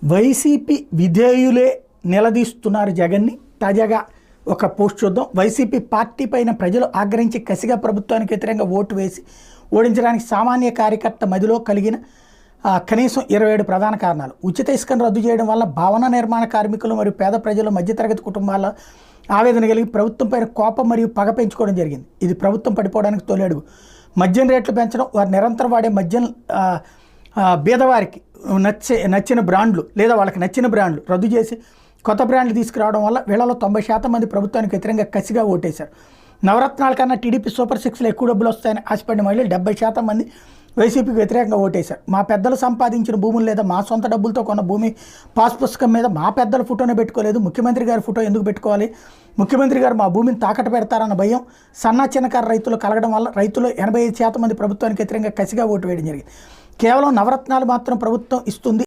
YCP విధేయులే నిలదీస్తున్నారు జగన్ని. తాజాగా ఒక పోస్ట్ చూద్దాం. వైసీపీ పార్టీ పైన ప్రజలు ఆగ్రహించి కసిగా ప్రభుత్వానికి వ్యతిరేకంగా ఓటు వేసి ఓడించడానికి సామాన్య కార్యకర్త మదిలో కలిగిన కనీసం 27 ప్రధాన కారణాలు. ఉచిత ఇసుకను రద్దు చేయడం వల్ల భవన నిర్మాణ కార్మికులు మరియు పేద ప్రజలు, మధ్యతరగతి కుటుంబాల ఆవేదన కలిగి ప్రభుత్వం పైన కోపం మరియు పగ పెంచుకోవడం జరిగింది. ఇది ప్రభుత్వం పడిపోవడానికి తొలి అడుగు. మద్యం రేట్లు పెంచడం, వారు నిరంతరం వాడే మద్యం బీదవారికి నచ్చిన బ్రాండ్లు లేదా వాళ్ళకి నచ్చిన బ్రాండ్లు రద్దు చేసి కొత్త బ్రాండ్లు తీసుకురావడం వల్ల వీళ్ళలో 90% మంది ప్రభుత్వానికి వ్యతిరేకంగా కసిగా ఓటేశారు. నవరత్నాల కన్నా టీడీపీ సూపర్ 6లో ఎక్కువ డబ్బులు వస్తాయని ఆశపడిన మహిళలు 70% మంది వైసీపీకి వ్యతిరేకంగా ఓటేశారు. మా పెద్దలు సంపాదించిన భూములు లేదా మా సొంత డబ్బులతో కొన్న భూమి పాస్ పుస్తకం మీద మా పెద్దల ఫోటోనే పెట్టుకోలేదు. ముఖ్యమంత్రి గారి ఫోటో ఎందుకు పెట్టుకోవాలి? ముఖ్యమంత్రి గారు మా భూమిని తాకట్టు పెడతారన్న భయం సన్న చిన్నకారు రైతులు కలగడం వల్ల రైతులు 85% మంది ప్రభుత్వానికి వ్యతిరేకంగా కసిగా ఓటు వేయడం జరిగింది. కేవలం నవరత్నాలు మాత్రం ప్రభుత్వం ఇస్తుంది